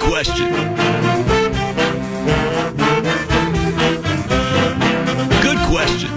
question. Good question.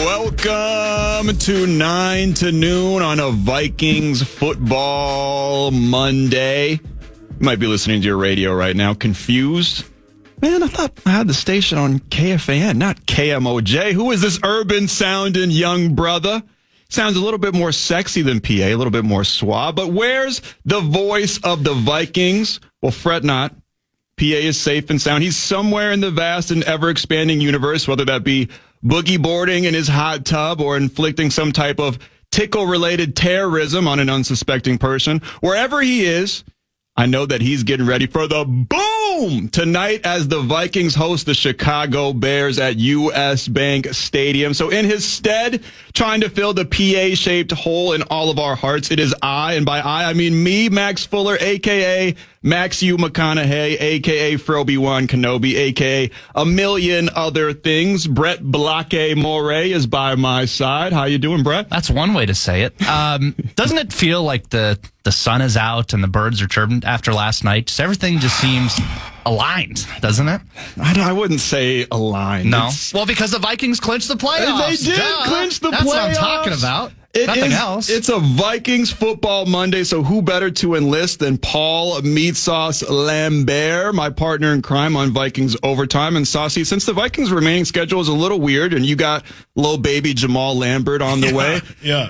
Welcome to 9 to noon on a Vikings football Monday. You might be listening to your radio right now, confused. Man, I thought I had the station on KFAN, not KMOJ. Who is this urban-sounding young brother? Sounds a little bit more sexy than PA, a little bit more suave. But where's the voice of the Vikings? Well, fret not. PA is safe and sound. He's somewhere in the vast and ever-expanding universe, whether that be boogie boarding in his hot tub or inflicting some type of tickle-related terrorism on an unsuspecting person. Wherever he is, I know that he's getting ready for the boom tonight as the Vikings host the Chicago Bears at US Bank Stadium. So in his stead, trying to fill the PA-shaped hole in all of our hearts, it is I, and by I mean me, Max Fuller, a.k.a. Max U. McConaughey, a.k.a. Froby1 Kenobi, a.k.a. a million other things. Brett Blake Moray is by my side. How you doing, Brett? That's one way to say it. Doesn't it feel like the sun is out and the birds are chirping after last night? Just everything just seems aligned, doesn't it? I wouldn't say aligned. No. Well, because the Vikings clinched the playoffs. They did clinch the playoffs. That's what I'm talking about. Nothing else. It's a Vikings football Monday, so who better to enlist than Paul Meatsauce Lambert, my partner in crime on Vikings Overtime. And Saucy, since the Vikings' remaining schedule is a little weird and you got little baby Jamal Lambert on the way,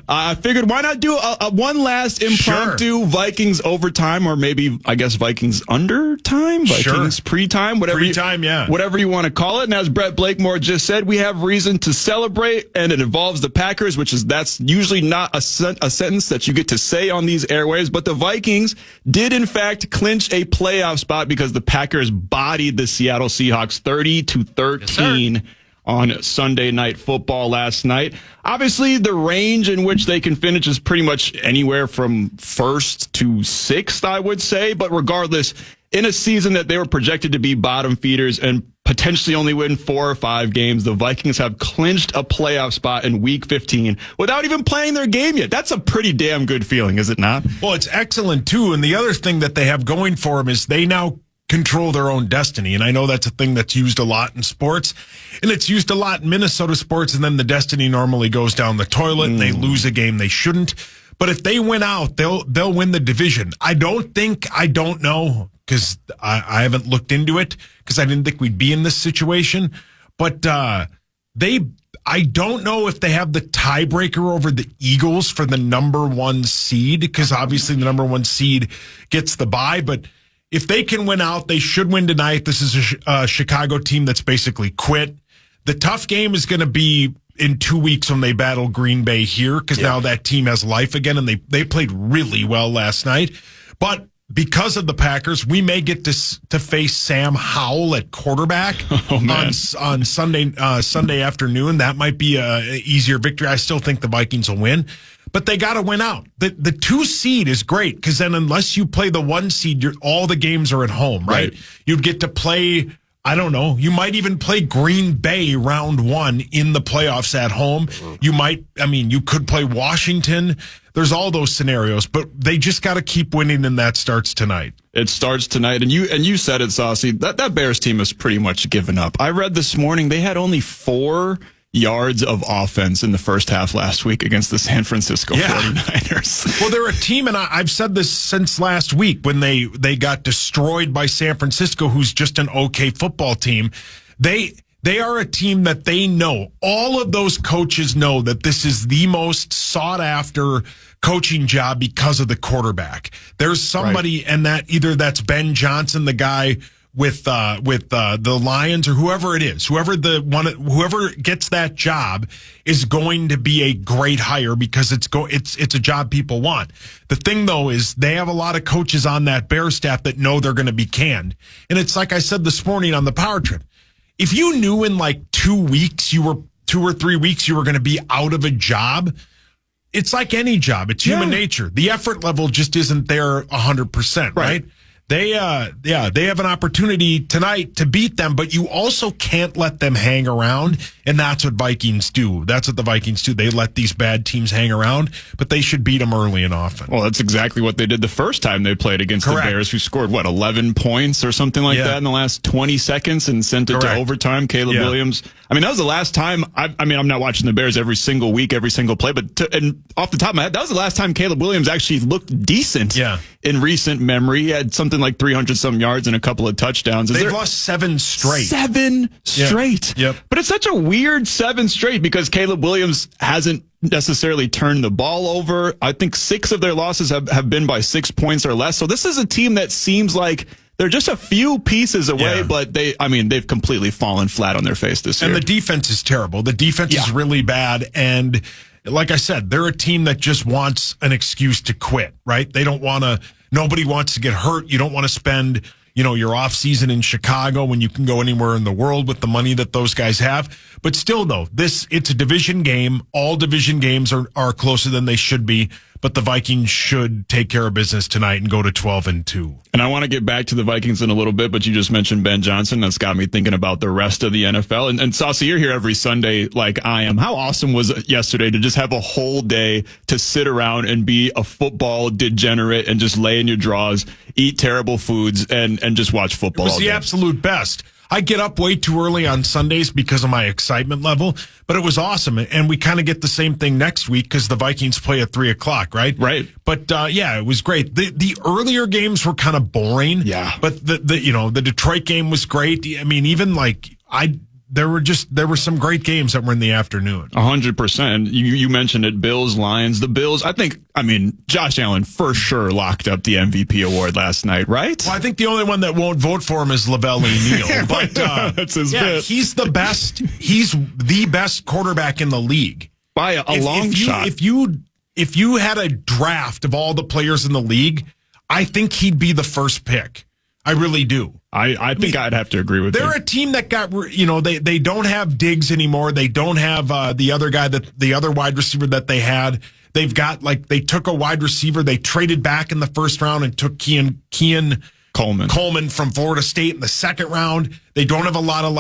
I figured why not do a one last impromptu Vikings Overtime, or maybe, I guess, Vikings Undertime, Vikings Pre-time, whatever you want to call it. And as Brett Blakemore just said, we have reason to celebrate, and it involves the Packers, that's usually not a sentence that you get to say on these airwaves, but the Vikings did in fact clinch a playoff spot because the Packers bodied the Seattle Seahawks 30-13 on Sunday Night Football last night. Obviously, the range in which they can finish is pretty much anywhere from first to sixth, I would say, but regardless, in a season that they were projected to be bottom feeders and potentially only win 4 or 5 games, the Vikings have clinched a playoff spot in Week 15 without even playing their game yet. That's a pretty damn good feeling, is it not? Well, it's excellent, too. And the other thing that they have going for them is they now control their own destiny. And I know that's a thing that's used a lot in sports. And it's used a lot in Minnesota sports. And then the destiny normally goes down the toilet and they lose a game they shouldn't. But if they win out, they'll win the division. I don't know, because I haven't looked into it, because I didn't think we'd be in this situation. But I don't know if they have the tiebreaker over the Eagles for the number 1 seed, because obviously the number 1 seed gets the bye. But if they can win out, they should win tonight. This is a Chicago team that's basically quit. The tough game is going to be in 2 weeks when they battle Green Bay here, because now that team has life again, and they played really well last night. But because of the Packers, we may get to face Sam Howell at quarterback on Sunday afternoon. That might be an easier victory. I still think the Vikings will win, but they got to win out. The 2 seed is great, because then unless you play the 1 seed, all the games are at home, right? You'd get to play, I don't know, you might even play Green Bay round 1 in the playoffs at home. You could play Washington. There's all those scenarios, but they just got to keep winning, and that starts tonight. It starts tonight, and you said it, Saucy. That Bears team is pretty much given up. I read this morning they had only 4 yards of offense in the first half last week against the San Francisco 49ers. Well, they're a team, and I've said this since last week when they got destroyed by San Francisco, who's just an okay football team. They are a team that they know. All of those coaches know that this is the most sought-after coaching job because of the quarterback. There's somebody, and that's Ben Johnson, the guy with the Lions, or whoever it is, whoever gets that job is going to be a great hire because it's a job people want. The thing though is they have a lot of coaches on that Bears staff that know they're going to be canned, and it's like I said this morning on the power trip. If you knew in like 2 or 3 weeks you were going to be out of a job, it's like any job. It's human nature. The effort level just isn't there 100%, right? They have an opportunity tonight to beat them, but you also can't let them hang around, and that's what Vikings do. That's what the Vikings do. They let these bad teams hang around, but they should beat them early and often. Well, that's exactly what they did the first time they played against the Bears, who scored, 11 points or something like that in the last 20 seconds and sent it to overtime. Caleb Williams. I mean, that was the last time. I mean, I'm not watching the Bears every single week, every single play, but and off the top of my head, that was the last time Caleb Williams actually looked decent in recent memory. He had something like 300-some yards and a couple of touchdowns. They've lost 7 straight. 7 straight. Yep. But it's such a weird 7 straight because Caleb Williams hasn't necessarily turned the ball over. I think 6 of their losses have been by 6 points or less. So this is a team that seems like they're just a few pieces away, but they've completely fallen flat on their face this year. And the defense is terrible. The defense is really bad. And like I said, they're a team that just wants an excuse to quit, right? They don't want to, nobody wants to get hurt. You don't want to spend, your off season in Chicago when you can go anywhere in the world with the money that those guys have. But still though, it's a division game. All division games are closer than they should be. But the Vikings should take care of business tonight and go to 12-2. And I want to get back to the Vikings in a little bit, but you just mentioned Ben Johnson. That's got me thinking about the rest of the NFL. And Saucy, you're here every Sunday like I am. How awesome was it yesterday to just have a whole day to sit around and be a football degenerate and just lay in your drawers, eat terrible foods, and just watch football? It was the absolute best. I get up way too early on Sundays because of my excitement level, but it was awesome. And we kind of get the same thing next week because the Vikings play at 3:00, right? Right. But it was great. The earlier games were kind of boring. Yeah. But the Detroit game was great. I mean, even there were some great games that were in the afternoon. 100%. You mentioned it. Bills, Lions. The Bills, Josh Allen for sure locked up the MVP award last night, right? Well, I think the only one that won't vote for him is Lavelle Neal. But that's his bit. He's the best. He's the best quarterback in the league. By a long shot. If you had a draft of all the players in the league, I think he'd be the first pick. I really do. I think I'd have to agree with you. They're a team that got, they don't have Diggs anymore. They don't have the other wide receiver that they had. They've got they took a wide receiver. They traded back in the first round and took Kean Coleman from Florida State in the second round. They don't have a lot of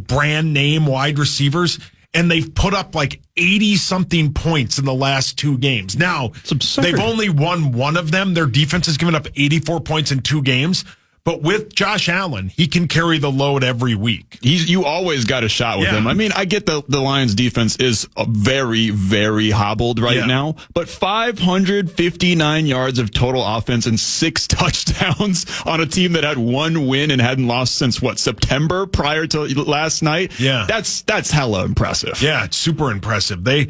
brand name wide receivers. And they've put up 80-something points in the last 2 games. Now, they've only won one of them. Their defense has given up 84 points in 2 games. But with Josh Allen, he can carry the load every week. You always got a shot with him. I mean, I get the Lions defense is very, very hobbled right now, but 559 yards of total offense and 6 touchdowns on a team that had 1 win and hadn't lost since September prior to last night. Yeah. That's hella impressive. Yeah, it's super impressive. They're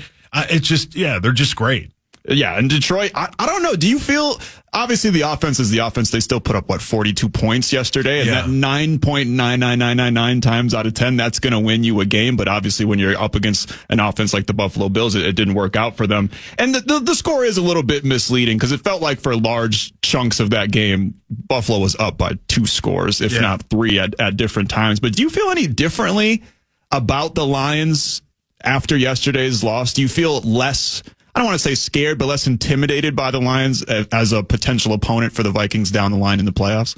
just great. Yeah, and Detroit, I don't know. Do you feel, obviously the offense is the offense. They still put up, 42 points yesterday, and that 9.99999 times out of 10, that's going to win you a game. But obviously when you're up against an offense like the Buffalo Bills, it didn't work out for them. And the score is a little bit misleading because it felt like for large chunks of that game, Buffalo was up by 2 scores, if not 3 at different times. But do you feel any differently about the Lions after yesterday's loss? Do you feel less, I don't want to say scared, but less intimidated by the Lions as a potential opponent for the Vikings down the line in the playoffs?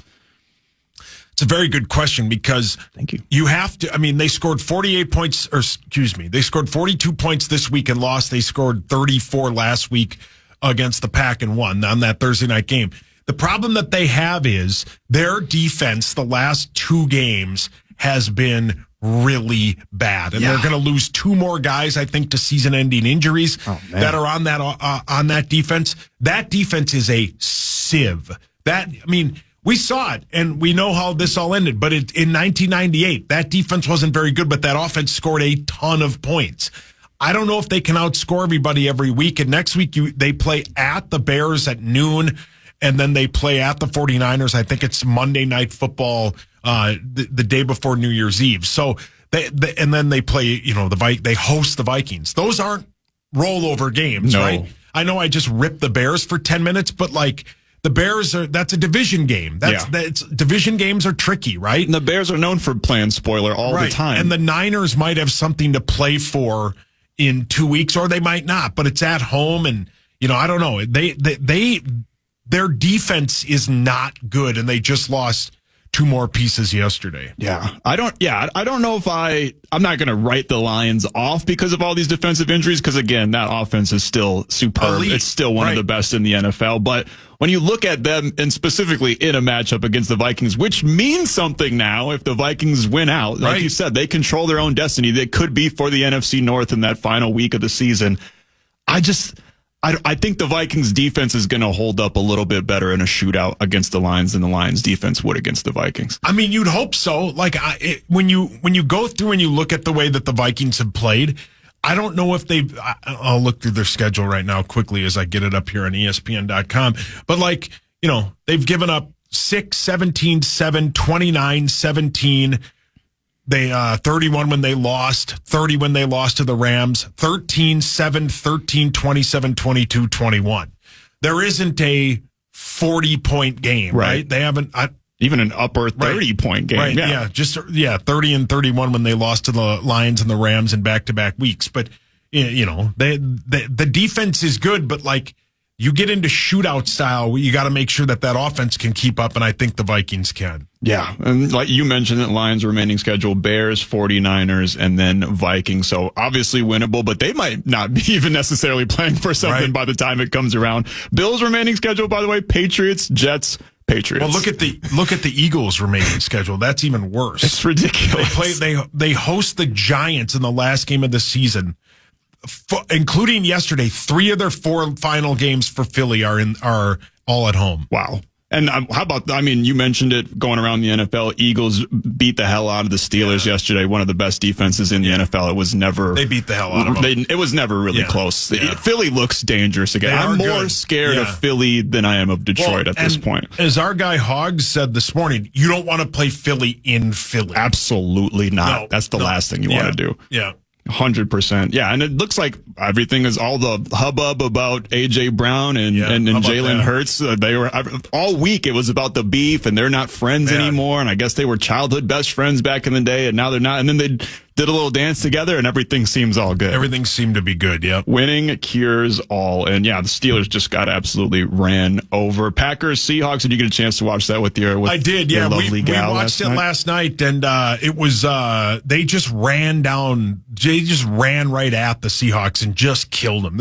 It's a very good question because thank you. You have to, they scored 48 points, they scored 42 points this week and lost. They scored 34 last week against the Pack and won on that Thursday night game. The problem that they have is their defense the last 2 games has been really bad, and they're going to lose 2 more guys, I think, to season-ending injuries that are on that defense. That defense is a sieve. We saw it, and we know how this all ended. But in 1998, that defense wasn't very good, but that offense scored a ton of points. I don't know if they can outscore everybody every week. And next week, they play at the Bears at noon, and then they play at the 49ers. I think it's Monday Night Football the day before New Year's Eve. So and then they play, they host the Vikings. Those aren't rollover games, right? I know I just ripped the Bears for 10 minutes, but the Bears that's a division game. Division games are tricky, right? And the Bears are known for playing spoiler all the time. And the Niners might have something to play for in 2 weeks, or they might not, but it's at home. And, I don't know. Their defense is not good, and they just lost 2 more pieces yesterday. I don't know if I'm not going to write the Lions off because of all these defensive injuries, because again, that offense is still superb. Elite. It's still one of the best in the NFL. But when you look at them, and specifically in a matchup against the Vikings, which means something now if the Vikings win out, like you said, they control their own destiny. They could be for the NFC North in that final week of the season. I think the Vikings defense is going to hold up a little bit better in a shootout against the Lions than the Lions defense would against the Vikings. I mean, you'd hope so. When you go through and you look at the way that the Vikings have played, I don't know if I'll look through their schedule right now quickly as I get it up here on ESPN.com. But they've given up 6, 17, 7, 29, 17. They 31 when they lost, 30 when they lost to the Rams, 13, 7, 13, 27, 22, 21. There isn't a 40-point game, right? They haven't even an upper 30-point game. Right. Yeah. 30 and 31 when they lost to the Lions and the Rams in back-to-back weeks. But the defense is good, but you get into shootout style, you got to make sure that offense can keep up, and I think the Vikings can. Yeah, and like you mentioned, it, Lions remaining schedule, Bears, 49ers, and then Vikings. So obviously winnable, but they might not be even necessarily playing for something by the time it comes around. Bills remaining schedule, by the way, Patriots, Jets, Patriots. Well, look at the Eagles remaining schedule. That's even worse. It's ridiculous. They host the Giants in the last game of the season. Including yesterday, 3 of their 4 final games for Philly are all at home. Wow. And how about, you mentioned it going around the NFL. Eagles beat the hell out of the Steelers yesterday, one of the best defenses in the NFL. It was never... They beat the hell out of them. It was never really close. Philly looks dangerous again. I'm more scared of Philly than I am of Detroit at this point. As our guy Hoggs said this morning, you don't want to play Philly in Philly. Absolutely not. No, that's the last thing you want to do. Yeah. 100%. Yeah, and it looks like everything is all the hubbub about A.J. Brown and Jalen Hurts. They were all week. It was about the beef, and they're not friends anymore. And I guess they were childhood best friends back in the day, and now they're not. And then they did a little dance together, and everything seems all good. Everything seemed to be good. Yep. Winning cures all. And the Steelers just got absolutely ran over. Packers, Seahawks. Did you get a chance to watch that with your? I did. Your lovely gal we watched it last night, and it was they just ran down. They just ran right at the Seahawks and just killed them.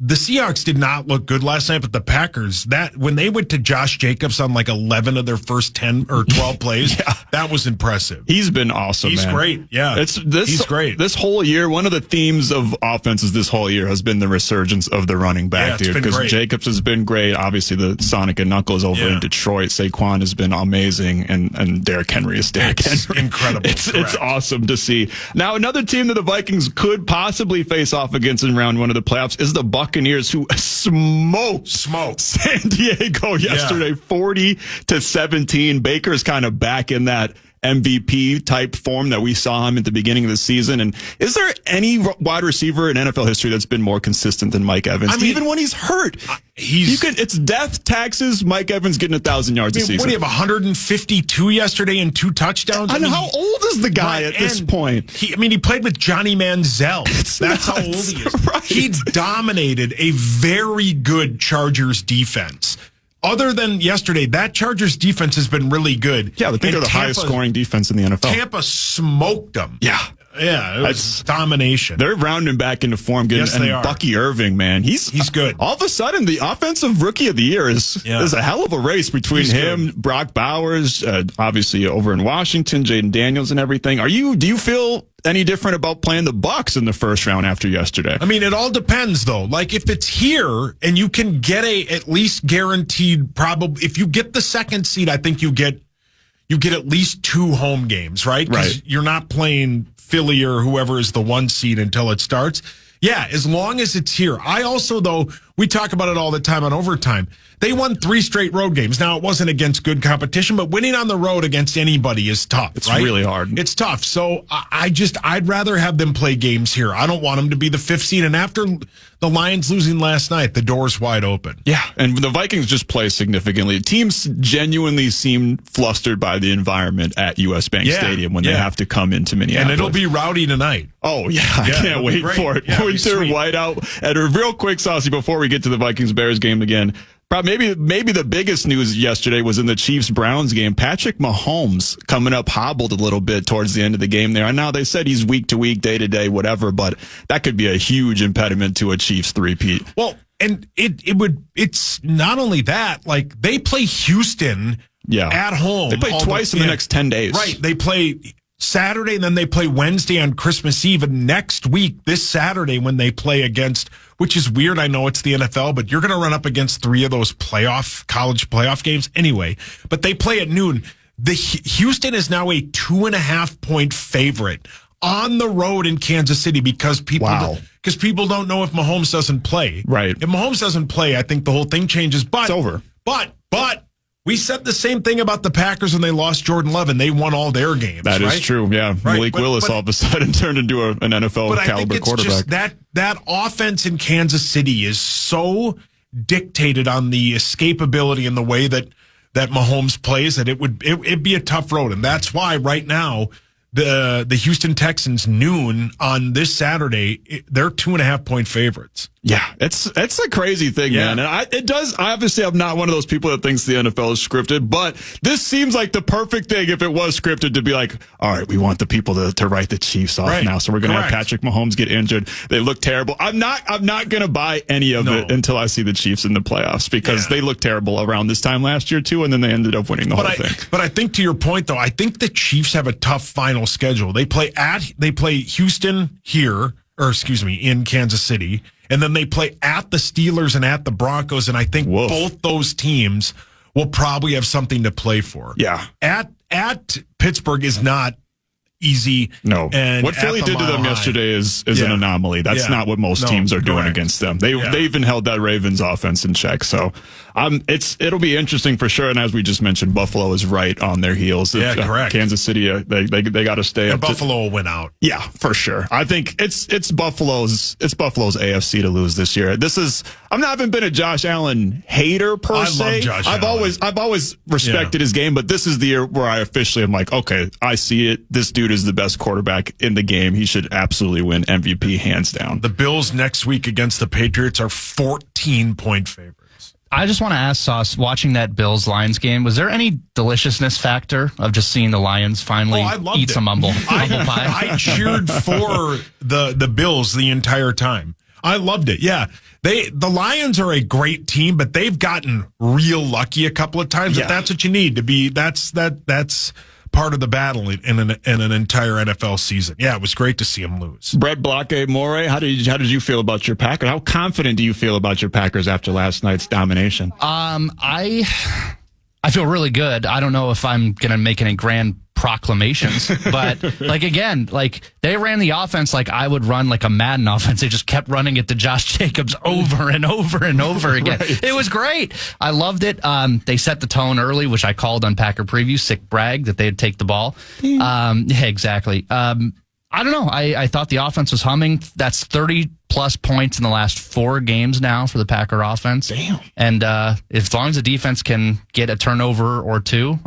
The Seahawks did not look good last night, but the Packers, when they went to Josh Jacobs on 11 of their first 10 or 12 plays, that was impressive. He's been awesome, He's great. Yeah. He's great. This whole year, one of the themes of offenses this whole year has been the resurgence of the running back, dude. Because Jacobs has been great. Obviously, the Sonic and Knuckles over in Detroit. Saquon has been amazing, and Derrick Henry is Derrick Henry. Incredible. It's awesome to see. Now, another team that the Vikings could possibly face off against in round 1 of the playoffs is the Buccaneers, who smoked San Diego yesterday, 40-17. Baker's kind of back in that MVP type form that we saw him at the beginning of the season. And is there any wide receiver in NFL history that's been more consistent than Mike Evans? Even when he's hurt, it's death taxes. Mike Evans getting 1,000 yards a season. What do you have? 152 yesterday and 2 touchdowns. And how old is the guy at this point? He played with Johnny Manziel. That's how old he is. Right. He dominated a very good Chargers defense. Other than yesterday, that Chargers defense has been really good. Yeah, I think they're the highest scoring defense in the NFL. Tampa smoked them. Yeah. Yeah, it was domination. They're rounding back into form. Yes, they are. Bucky Irving, man, he's good. All of a sudden, the offensive rookie of the year is a hell of a race between him, good. Brock Bowers, obviously over in Washington, Jaden Daniels, and everything. Do you feel any different about playing the Bucs in the first round after yesterday? It all depends, though. If it's here and you can get at least guaranteed, probably if you get the second seed, I think you get you get at least 2 home games, right? 'Cause Right. you're not playing Philly or whoever is the 1 seed until it starts. Yeah, as long as it's here. I also, though, we talk about it all the time on Overtime. They won 3 straight road games. Now, it wasn't against good competition, but winning on the road against anybody is tough, It's right? really hard. It's tough. So I'd rather have them play games here. I don't want them to be the 5th seed. And after the Lions losing last night, the door's wide open. Yeah, and the Vikings just play significantly. Teams genuinely seem flustered by the environment at U.S. Bank Stadium when they have to come into Minneapolis. And it'll be rowdy tonight. Oh, yeah, I can't wait for it. Yeah, Winter whiteout. And real quick, Saucy, before we get to the Vikings-Bears game again, maybe the biggest news yesterday was in the Chiefs-Browns game. Patrick Mahomes coming up hobbled a little bit towards the end of the game there. And now they said he's week to week, day to day, whatever, but that could be a huge impediment to a Chiefs three-peat. Well, and it's not only that, like they play Houston at home. They play twice in the next 10 days. Right. They play Saturday, and then they play Wednesday on Christmas Eve. And next week, this Saturday, when they play against, which is weird, I know it's the NFL, but you're going to run up against 3 of those college playoff games anyway. But they play at noon. Houston is now a 2.5-point favorite on the road in Kansas City because people don't know if Mahomes doesn't play. Right. If Mahomes doesn't play, I think the whole thing changes. But it's over. But we said the same thing about the Packers when they lost Jordan Love and they won all their games. That is true. Yeah. Right. Malik Willis all of a sudden turned into an NFL caliber quarterback. Just that offense in Kansas City is so dictated on the escapability and the way that Mahomes plays that it'd be a tough road. And that's why right now the Houston Texans noon on this Saturday, they're 2.5-point favorites. Yeah, it's a crazy thing, man. And obviously I'm not one of those people that thinks the NFL is scripted, but this seems like the perfect thing if it was scripted to be like, all right, we want the people to write the Chiefs off now. So we're going to have Patrick Mahomes get injured. They look terrible. I'm not going to buy any of it until I see the Chiefs in the playoffs because they looked terrible around this time last year too. And then they ended up winning the whole thing. But I think to your point though, I think the Chiefs have a tough final schedule. They play Houston in Kansas City. And then they play at the Steelers and at the Broncos. And I think both those teams will probably have something to play for. Yeah. At Pittsburgh is not easy. No. And what Philly did to them yesterday is an anomaly. That's not what most teams are doing against them. They even held that Ravens offense in check. So it'll be interesting for sure. And as we just mentioned, Buffalo is right on their heels. Correct. Kansas City, they got to stay up. Buffalo will win out. Yeah, for sure. I think it's Buffalo's AFC to lose this year. I haven't been a Josh Allen hater per se. I love Josh Allen. I've always respected his game, but this is the year where I officially am like, okay, I see it. This dude is the best quarterback in the game. He should absolutely win MVP hands down. The Bills next week against the Patriots are 14-point favorites. I just want to ask Sauce, watching that Bills-Lions game, was there any deliciousness factor of just seeing the Lions finally eat some humble pie? I cheered for the Bills the entire time. I loved it. Yeah. The Lions are a great team, but they've gotten real lucky a couple of times. If that's what you need to be, that's part of the battle in an entire NFL season. Yeah, it was great to see him lose. Brett Blockade Moray, how did you feel about your Packers? How confident do you feel about your Packers after last night's domination? I feel really good. I don't know if I'm going to make any grand proclamations, but they ran the offense like I would run like a Madden offense. They just kept running it to Josh Jacobs over and over and over again. Right. It was great. I loved it. They set the tone early, which I called on Packer Preview, sick brag that they'd take the ball. Exactly. I don't know. I thought the offense was humming. That's 30-plus points in the last 4 games now for the Packer offense. Damn. And as long as the defense can get a turnover or 2,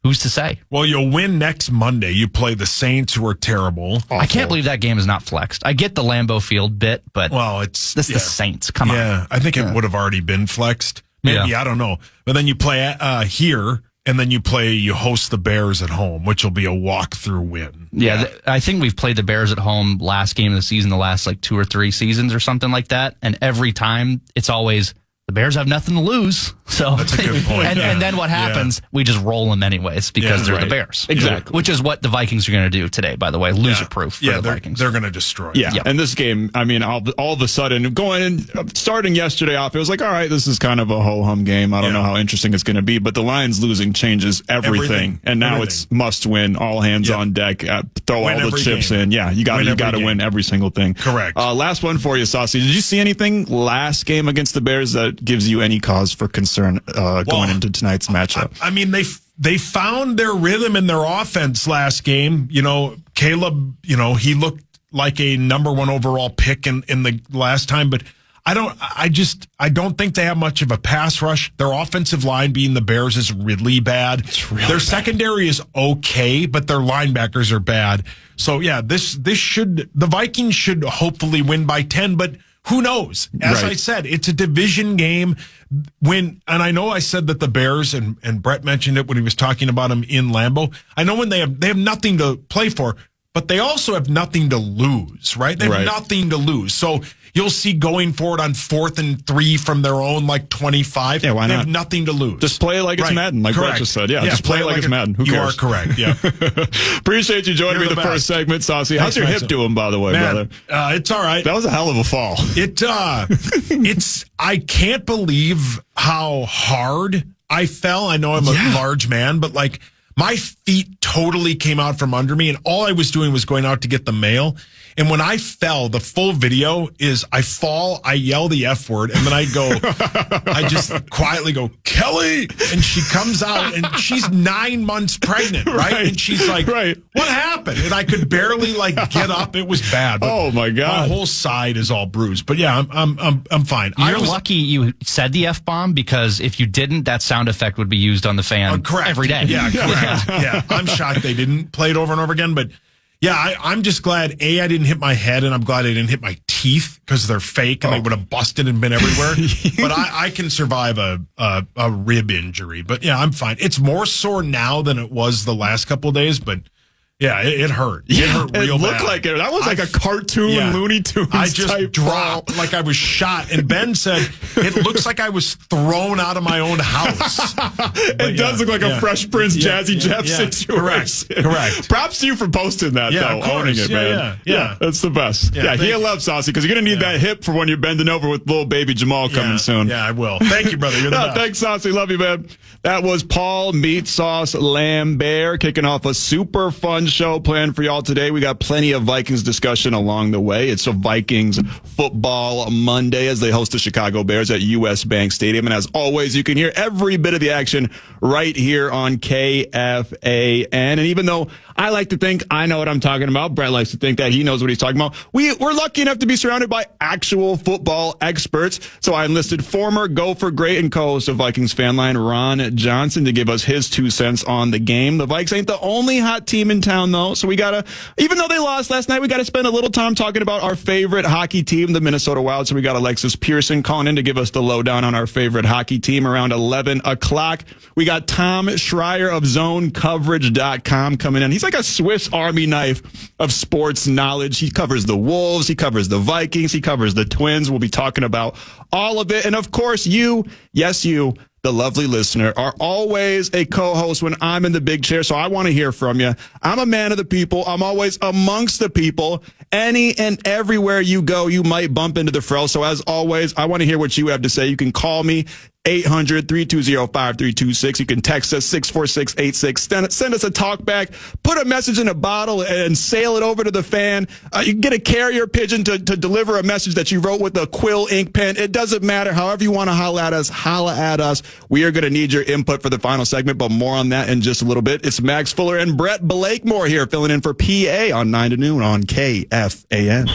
who's to say? Well, you'll win next Monday. You play the Saints, who are terrible. Awful. I can't believe that game is not flexed. I get the Lambeau Field bit, but this is the Saints. Come on. Yeah, I think it would have already been flexed. Maybe, I don't know. But then you play here, and then you host the Bears at home, which will be a walk-through win. Yeah, I think we've played the Bears at home last game of the season, the last 2 or 3 seasons or something like that. And every time it's always the Bears have nothing to lose. So That's a good point. and then what happens? We just roll them anyways because they're the Bears. Exactly. Which is what the Vikings are going to do today, by the way. Loser-proof for the Vikings. They're going to destroy. Yeah. And this game, I mean, all of a sudden, starting yesterday off, it was like, all right, this is kind of a ho-hum game. I don't know how interesting it's going to be, but the Lions losing changes everything. And now it's must win, all hands on deck, throw Win all the chips game. in. Yeah, you got to win every single thing. Correct. Last one for you, Saucy. Did you see anything last game against the Bears that gives you any cause for concern going into tonight's matchup? I mean, they found their rhythm in their offense last game. You know, Caleb, he looked like a number 1 overall pick in the last time, but I don't think they have much of a pass rush. Their offensive line, being the Bears, is really bad. Their secondary is okay, but their linebackers are bad. So yeah, the Vikings should hopefully win by 10, but who knows? As I said, it's a division game. And I know I said that the Bears, and Brett mentioned it when he was talking about them in Lambeau. I know when they have nothing to play for, but they also have nothing to lose, right? They have nothing to lose. So you'll see going forward on 4th and 3 from their own 25. Yeah, why not? They have nothing to lose. Just play like it's Madden, like Brett just said. Yeah, just play like it's Madden. Who cares? You are correct. Yeah. Appreciate you joining me the first segment, Saucy. How's your hip doing, by the way, brother? It's all right. That was a hell of a fall. I can't believe how hard I fell. I know I'm a large man, but my feet totally came out from under me, and all I was doing was going out to get the mail. And when I fell, the full video is I fall, I yell the F word, and then I just quietly go, Kelly! And she comes out, and she's 9 months pregnant, right? And she's like, what happened? And I could barely get up. It was bad. But oh my God. My whole side is all bruised. But yeah, I'm fine. You're lucky you said the F-bomb, because if you didn't, that sound effect would be used on the fan every day. Yeah, correct. Yeah, I'm shocked they didn't play it over and over again, but yeah, I'm just glad, I didn't hit my head, and I'm glad I didn't hit my teeth, because they're fake and they would have busted and been everywhere. But I can survive a rib injury. But yeah, I'm fine. It's more sore now than it was the last couple of days, but yeah, it hurt. It hurt real bad. It looked like it. That was like a cartoon Looney Tunes I just type dropped like I was shot. And Ben said, it looks like I was thrown out of my own house. It does look like a Fresh Prince Jazzy Jeff situation. Correct. Props to you for posting that, though. Owning it, man. Yeah, that's the best. Yeah, heal up, Saucy, because you're going to need that hip for when you're bending over with little baby Jamal coming soon. Yeah, I will. Thank you, brother. You're the best. Thanks, Saucy. Love you, man. That was Paul Meatsauce Lambert kicking off a super fun show planned for y'all today. We got plenty of Vikings discussion along the way. It's a Vikings football Monday as they host the Chicago Bears at US Bank Stadium. And as always, you can hear every bit of the action right here on KFAN. And even though I like to think I know what I'm talking about, Brett likes to think that he knows what he's talking about, we're lucky enough to be surrounded by actual football experts. So I enlisted former Gopher great and co-host of Vikings Fan Line, Ron Johnson, to give us his 2 cents on the game. The Vikes ain't the only hot team in town, though. So we gotta, even though they lost last night, we gotta spend a little time talking about our favorite hockey team, the Minnesota Wild. So we got Alexis Pearson calling in to give us the lowdown on our favorite hockey team around 11 o'clock. We got Tom Schreier of ZoneCoverage.com coming in. He's like a Swiss Army knife of sports knowledge. He covers the Wolves. He covers the Vikings. He covers the Twins. We'll be talking about all of it. And of course, you, the lovely listener, are always a co-host when I'm in the big chair, so I want to hear from you. I'm a man of the people. I'm always amongst the people. Any and everywhere you go, you might bump into the Frel. So as always, I want to hear what you have to say. You can call me 800-320-5326. You can text us 64686. Send us a talk back. Put a message in a bottle and sail it over to the fan. You can get a carrier pigeon to deliver a message that you wrote with a quill ink pen. It doesn't matter. However you want to holla at us. We are going to need your input for the final segment, but more on that in just a little bit. It's Max Fuller and Brett Blakemore here filling in for PA on 9 to noon on KFAN.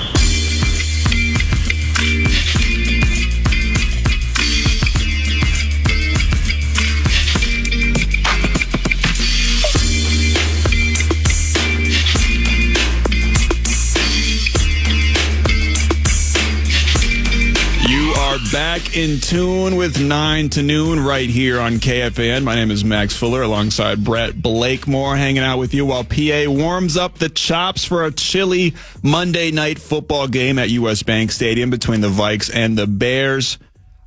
Back in tune with 9 to noon right here on KFAN. My name is Max Fuller alongside Brett Blakemore, hanging out with you while PA warms up the chops for a chilly Monday night football game at US Bank Stadium between the Vikes and the Bears.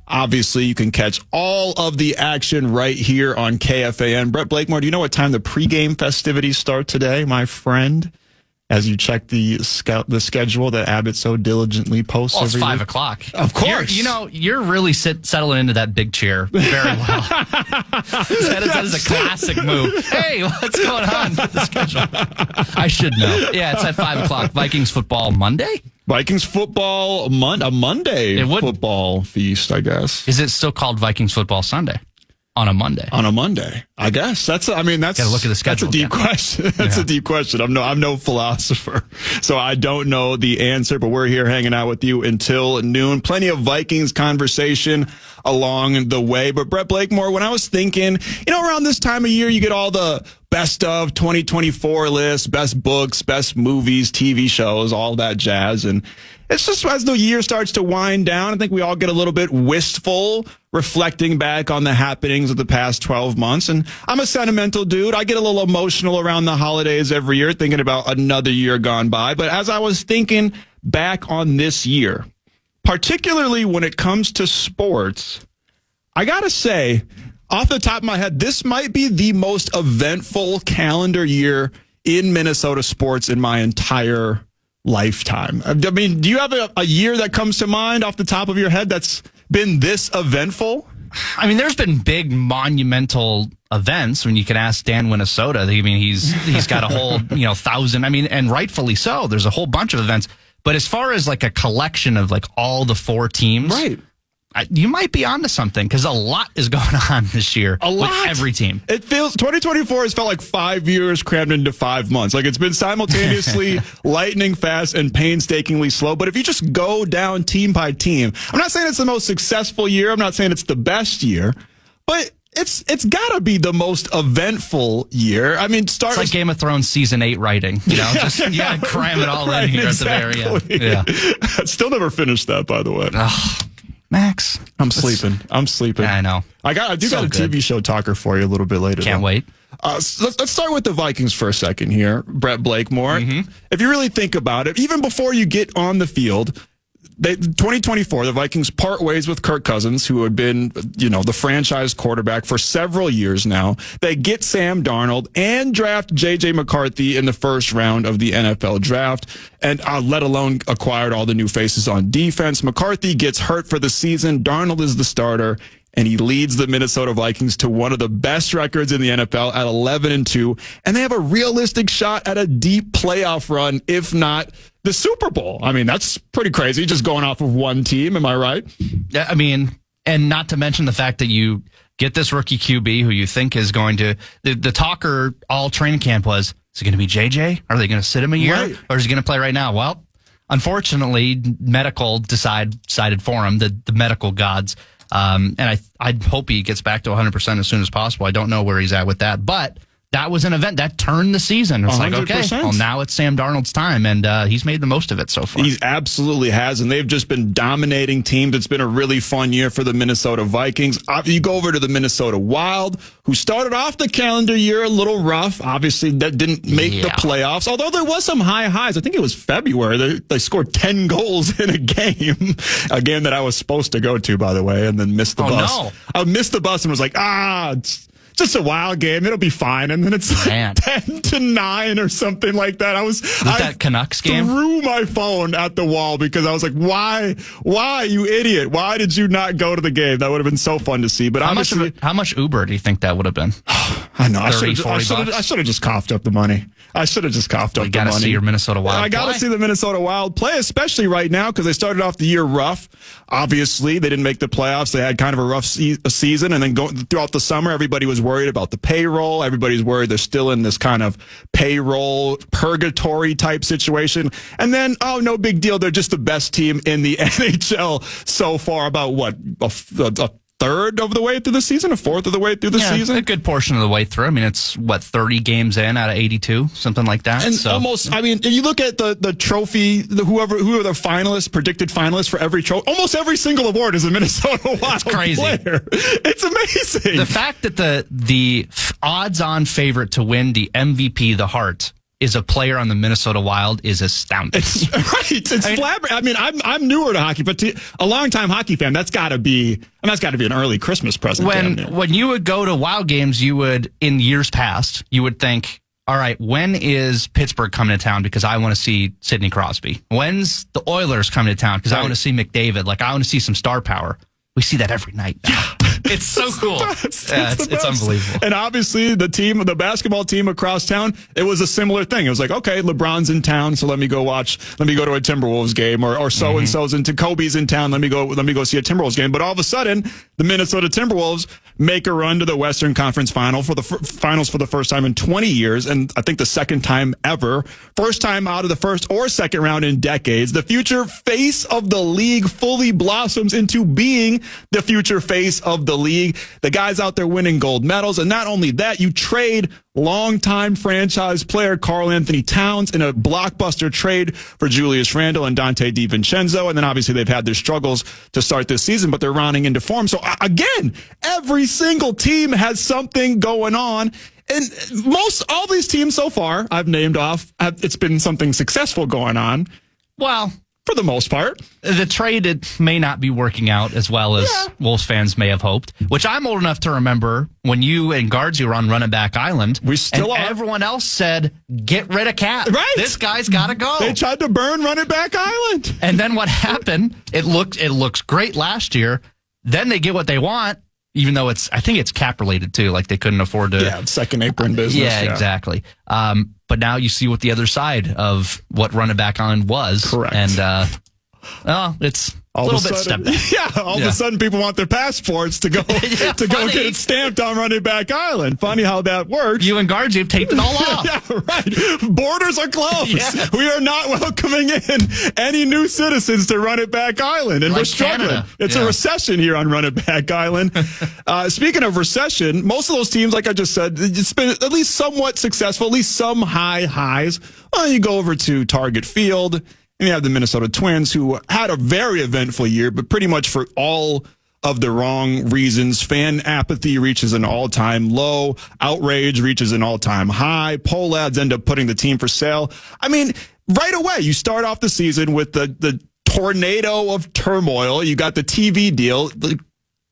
Obviously, you can catch all of the action right here on KFAN. Brett Blakemore, do you know what time the pregame festivities start today, my friend? As you check the schedule that Abbott so diligently posts Well, it's every 5 week. o'clock. Of course. You're really settling into that big chair very well. that is a classic move. Hey, what's going on with the schedule? I should know. Yeah, it's at 5 o'clock. Vikings football Monday? Vikings football, a Monday football feast, I guess. Is it still called Vikings football Sunday? On a Monday. On a Monday, I guess. Gotta look at the schedule. That's a deep question. That's a deep question. I'm no philosopher, so I don't know the answer. But we're here hanging out with you until noon. Plenty of Vikings conversation along the way. But Brett Blakemore, when I was thinking, around this time of year, you get all the best of 2024 lists, best books, best movies, TV shows, all that jazz, and it's just as the year starts to wind down, I think we all get a little bit wistful, reflecting back on the happenings of the past 12 months. And I'm a sentimental dude. I get a little emotional around the holidays every year, thinking about another year gone by. But as I was thinking back on this year, particularly when it comes to sports, I got to say, off the top of my head, this might be the most eventful calendar year in Minnesota sports in my entire lifetime. I mean, do you have a year that comes to mind off the top of your head that's been this eventful? I mean, there's been big monumental events. I mean, you can ask Dan Minnesota. I mean, he's got a whole 1,000. I mean, and rightfully so. There's a whole bunch of events. But as far as like a collection of like all the 4 teams, right? You might be onto something because a lot is going on this year. A lot. With every team. It feels 2024 has felt like 5 years crammed into 5 months. Like it's been simultaneously lightning fast and painstakingly slow. But if you just go down team by team, I'm not saying it's the most successful year. I'm not saying it's the best year, but it's got to be the most eventful year. I mean, It's like Game of Thrones season 8 writing. Just you got to cram it all in here exactly. at the very end. Yeah. Still never finished that, by the way. Maxx. I'm sleeping. Yeah, I know. I do got a TV show talker for you a little bit later. Can't wait. Let's start with the Vikings for a second here, Brett Blakemore. Mm-hmm. If you really think about it, even before you get on the field, 2024, the Vikings part ways with Kirk Cousins, who had been, the franchise quarterback for several years now. They get Sam Darnold and draft J.J. McCarthy in the first round of the NFL draft, and let alone acquired all the new faces on defense. McCarthy gets hurt for the season. Darnold is the starter, and he leads the Minnesota Vikings to one of the best records in the NFL at 11-2, and they have a realistic shot at a deep playoff run, if not the Super Bowl. I mean, that's pretty crazy, just going off of one team. Am I right? Yeah, I mean, and not to mention the fact that you get this rookie QB who you think is going to, the talker all training camp was, is it going to be JJ? Are they going to sit him a year? Right. Or is he going to play right now? Well, unfortunately, medical decided for him, the medical gods. And I hope he gets back to 100% as soon as possible. I don't know where he's at with that, but that was an event that turned the season. It's 100%. like, okay, well, now it's Sam Darnold's time, and he's made the most of it so far. He absolutely has, and they've just been dominating teams. It's been a really fun year for the Minnesota Vikings. You go over to the Minnesota Wild, who started off the calendar year a little rough. Obviously, that didn't make the playoffs, although there was some high highs. I think it was February. They scored 10 goals in a game that I was supposed to go to, by the way, and then missed the bus. No. I missed the bus and was like, it's just a wild game. It'll be fine. And then it's like 10-9 or something like that. Was that Canucks game? Threw my phone at the wall because I was like, why, you idiot? Why did you not go to the game? That would have been so fun to see. But how much Uber do you think that would have been? I know. I 30, should have just coughed up the money. I should have just coughed up the money. You got to see your Minnesota Wild I got to see the Minnesota Wild play, especially right now because they started off the year rough. Obviously, they didn't make the playoffs. They had kind of a rough season. And then throughout the summer, everybody was worried about the payroll. Everybody's worried they're still in this kind of payroll purgatory type situation. And then, no big deal. They're just the best team in the NHL so far. About what? A third of the way through the season, a fourth of the way through the season. A good portion of the way through. I mean, it's 30 games in out of 82, something like that. And almost, I mean, you look at the trophy, who are the finalists, predicted finalists for every trophy. Almost every single award is a Minnesota Wild player. It's amazing. The fact that the odds-on favorite to win the MVP, the Hart, is a player on the Minnesota Wild is astounding. It's right. It's flabbergasting. I mean, I'm newer to hockey, but to a longtime hockey fan, that's got to be an early Christmas present. When you would go to Wild games, you would, in years past, you would think, all right, when is Pittsburgh coming to town? Because I want to see Sidney Crosby. When's the Oilers coming to town? Because I want to see McDavid. Like, I want to see some star power. We see that every night now. It's so cool. It's unbelievable. And obviously, the basketball team across town, it was a similar thing. It was like, okay, LeBron's in town, so let me go to a Timberwolves game, or so and so's into Kobe's in town. Let me go see a Timberwolves game. But all of a sudden, the Minnesota Timberwolves make a run to the Western Conference finals for the first time in 20 years, and I think the second time ever. First time out of the first or second round in decades. The future face of the league fully blossoms into being the future face of the league. The guys out there winning gold medals, and not only that, you trade longtime franchise player Karl Anthony Towns in a blockbuster trade for Julius Randle and Dante DiVincenzo. And then obviously they've had their struggles to start this season, but they're rounding into form. So again, every single team has something going on. And all these teams so far I've named off, it's been something successful going on. Well, for the most part. The trade, it may not be working out as well as Wolves fans may have hoped, which I'm old enough to remember when you and Guardsy were on Running Back Island. We still are. Everyone else said, get rid of Cap. Right. This guy's got to go. They tried to burn Running Back Island. And then what happened? It looks great last year. Then they get what they want, even though I think it's cap related too. Like they couldn't afford to. Yeah, second apron business. Yeah, exactly. But now you see what the other side of what Running Back Island was. Correct. And, it's a little bit stepped back. Yeah, all of a sudden people want their passports to go go get it stamped on Running Back Island. Funny how that works. You and Guardsy have taped it all off. Yeah, right. Borders are closed. Yes. We are not welcoming in any new citizens to Running Back Island, and like we're struggling. Canada. It's a recession here on Running Back Island. Speaking of recession, most of those teams, like I just said, it's been at least somewhat successful, at least some high highs. Well, you go over to Target Field, and you have the Minnesota Twins, who had a very eventful year, but pretty much for all of the wrong reasons. Fan apathy reaches an all-time low. Outrage reaches an all-time high. Poll ads end up putting the team for sale. I mean, right away, you start off the season with the tornado of turmoil. You got the TV deal.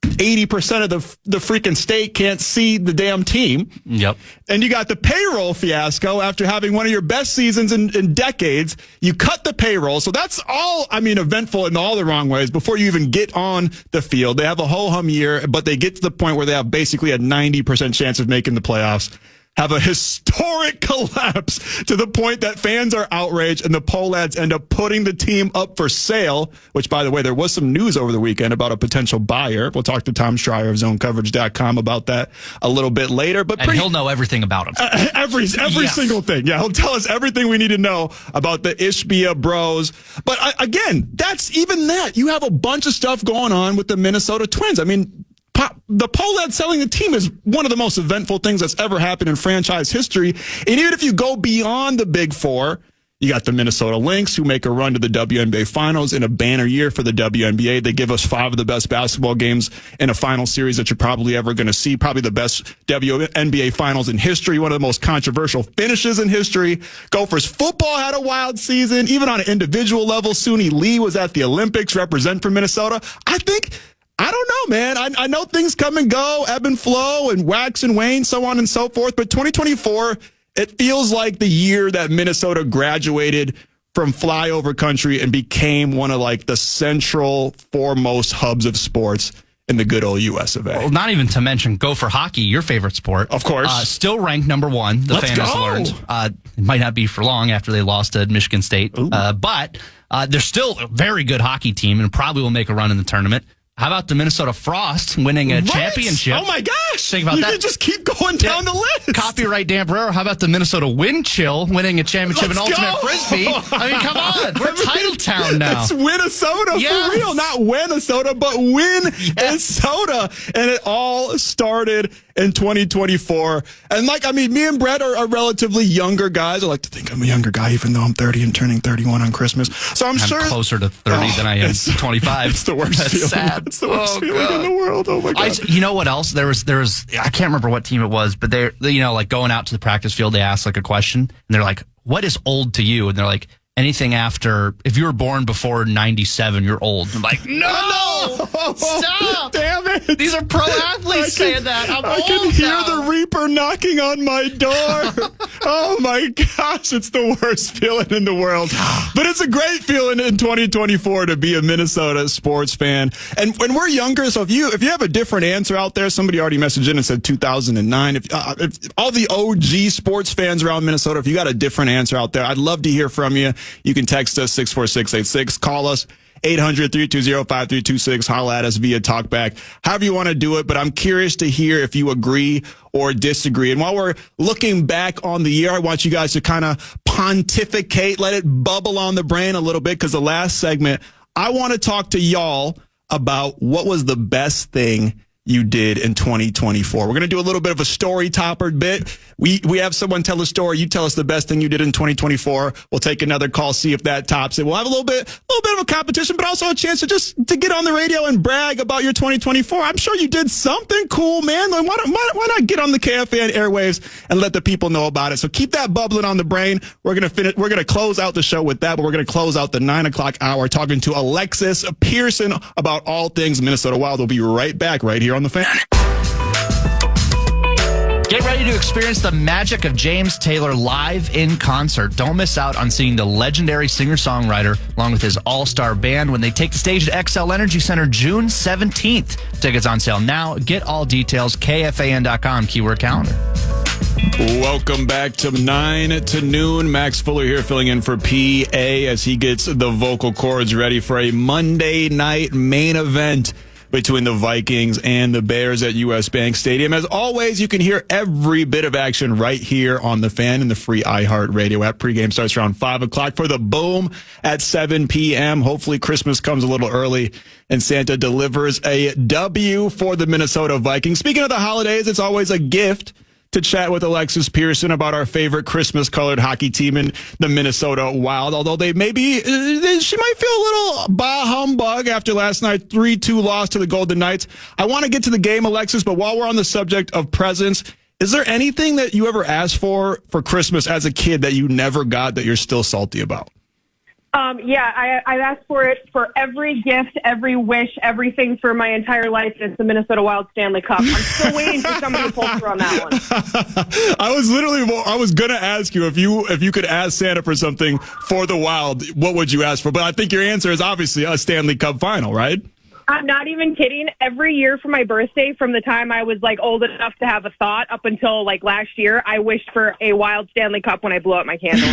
80% of the freaking state can't see the damn team. Yep. And you got the payroll fiasco after having one of your best seasons in decades. You cut the payroll. So that's all, eventful in all the wrong ways before you even get on the field. They have a ho-hum year, but they get to the point where they have basically a 90% chance of making the playoffs. Have a historic collapse to the point that fans are outraged and the poll ads end up putting the team up for sale, which, by the way, there was some news over the weekend about a potential buyer. We'll talk to Tom Schreier of ZoneCoverage.com about that a little bit later. But he'll know everything about him. Every single thing. Yeah, he'll tell us everything we need to know about the Ishbia Bros. But again, that's even that. You have a bunch of stuff going on with the Minnesota Twins. The poll ad selling the team is one of the most eventful things that's ever happened in franchise history. And even if you go beyond the big four, you got the Minnesota Lynx, who make a run to the WNBA Finals in a banner year for the WNBA. They give us 5 of the best basketball games in a final series that you're probably ever going to see. Probably the best WNBA Finals in history. One of the most controversial finishes in history. Gophers football had a wild season. Even on an individual level, Suni Lee was at the Olympics, represent for Minnesota. I don't know, man. I know things come and go, ebb and flow, and wax and wane, so on and so forth. But 2024, it feels like the year that Minnesota graduated from flyover country and became one of the central foremost hubs of sports in the good old US of A. Well, not even to mention Gopher hockey, your favorite sport. Of course. Still ranked number 1. The fan has learned. It might not be for long after they lost to Michigan State. But they're still a very good hockey team and probably will make a run in the tournament. How about the Minnesota Frost winning a championship? Oh, my gosh. Think about that. You just keep going down the list. Copyright Dan Barrero. How about the Minnesota Wind Chill winning a championship in Ultimate Frisbee? Come on. We're Titletown now. It's Minnesota for real. Not Minnesota, but Minnesota. And it all started in 2024. And me and Brett are relatively younger guys. I like to think I'm a younger guy, even though I'm 30 and turning 31 on Christmas. So I'm sure closer to 30 than I am 25. It's the worst feeling. Sad. It's the worst feeling in the world. Oh my God. You know what else? There was I can't remember what team it was, but they're going out to the practice field, they asked a question and they're like, what is old to you? And they're like, anything after, if you were born before 97, you're old. I'm like, no! Stop! Damn it! These are pro athletes saying that. I can hear the Reaper knocking on my door. Oh my gosh, it's the worst feeling in the world. But it's a great feeling in 2024 to be a Minnesota sports fan. And when we're younger, so if you have a different answer out there, somebody already messaged in and said 2009. If all the OG sports fans around Minnesota, if you got a different answer out there, I'd love to hear from you. You can text us 64686, call us 800-320-5326, holla at us via TalkBack, however you want to do it. But I'm curious to hear if you agree or disagree. And while we're looking back on the year, I want you guys to kind of pontificate, let it bubble on the brain a little bit, because the last segment, I want to talk to y'all about what was the best thing you did in 2024. We're going to do a little bit of a story topper bit. We have someone tell a story. You tell us the best thing you did in 2024. We'll take another call, see if that tops it. We'll have a little bit of a competition, but also a chance to get on the radio and brag about your 2024. I'm sure you did something cool, man. Why not get on the KFAN airwaves and let the people know about it? So keep that bubbling on the brain. We're going to close out the show with that, but we're going to close out the 9 o'clock hour talking to Alexis Pearson about all things Minnesota Wild. We'll be right back right here on the Fan. Get ready to experience the magic of James Taylor live in concert. Don't miss out on seeing the legendary singer-songwriter along with his all-star band when they take the stage at XL Energy Center June 17th. Tickets on sale now. Get all details, KFAN.com, keyword calendar. Welcome back to 9 to noon. Max Fuller here filling in for PA as he gets the vocal cords ready for a Monday night main event between the Vikings and the Bears at US Bank Stadium. As always, you can hear every bit of action right here on the Fan and the free iHeartRadio app. Pregame starts around 5 o'clock for the Boom at 7 p.m. Hopefully Christmas comes a little early and Santa delivers a W for the Minnesota Vikings. Speaking of the holidays, it's always a gift to chat with Alexis Pearson about our favorite Christmas-colored hockey team in the Minnesota Wild. Although she might feel a little bah humbug after last night's 3-2 loss to the Golden Knights. I want to get to the game, Alexis, but while we're on the subject of presents, is there anything that you ever asked for Christmas as a kid that you never got that you're still salty about? Yeah, I've asked for it for every gift, every wish, everything for my entire life. It's the Minnesota Wild Stanley Cup. I'm still waiting for somebody to pull through on that one. I was going to ask you if you could ask Santa for something for the Wild, what would you ask for? But I think your answer is obviously a Stanley Cup final, right? I'm not even kidding. Every year for my birthday, from the time I was old enough to have a thought up until last year, I wished for a Wild Stanley Cup when I blew out my candle.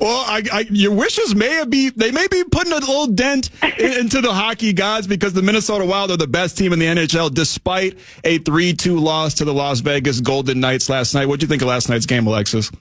Well, your wishes may be putting a little dent into the hockey gods, because the Minnesota Wild are the best team in the NHL despite a 3-2 loss to the Las Vegas Golden Knights last night. What do you think of last night's game, Alexis?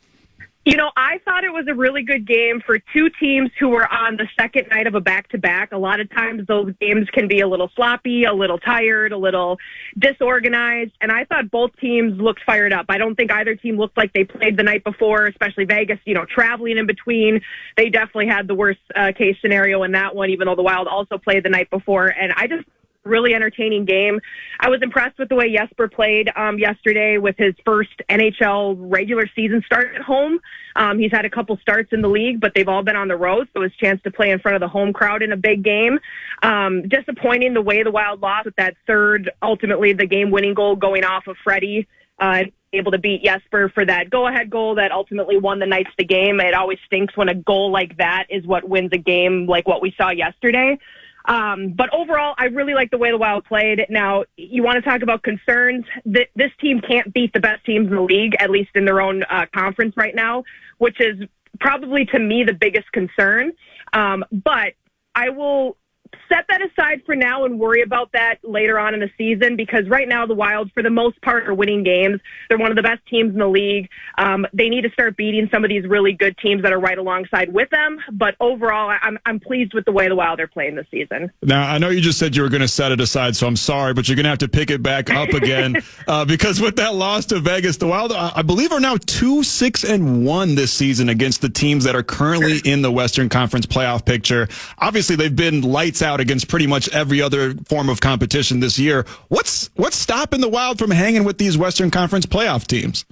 I thought it was a really good game for two teams who were on the second night of a back-to-back. A lot of times those games can be a little sloppy, a little tired, a little disorganized, and I thought both teams looked fired up. I don't think either team looked like they played the night before, especially Vegas, traveling in between. They definitely had the worst case scenario in that one, even though the Wild also played the night before, and I just really entertaining game. I was impressed with the way Jesper played yesterday with his first NHL regular season start at home. He's had a couple starts in the league, but they've all been on the road, so his chance to play in front of the home crowd in a big game. Disappointing the way the Wild lost with that third, ultimately the game-winning goal going off of Freddie. Able to beat Jesper for that go-ahead goal that ultimately won the Knights the game. It always stinks when a goal like that is what wins a game like what we saw yesterday. But overall, I really like the way the Wild played. Now, you want to talk about concerns. This team can't beat the best teams in the league, at least in their own conference right now, which is probably, to me, the biggest concern. But I will set that aside for now and worry about that later on in the season, because right now the Wild, for the most part, are winning games. They're one of the best teams in the league. They need to start beating some of these really good teams that are right alongside with them. But overall, I'm pleased with the way the Wild are playing this season. Now, I know you just said you were going to set it aside, so I'm sorry, but you're going to have to pick it back up again because with that loss to Vegas, the Wild, I believe, are now 2-6-1 this season against the teams that are currently in the Western Conference playoff picture. Obviously, they've been lights out against pretty much every other form of competition this year. What's stopping the Wild from hanging with these Western Conference playoff teams?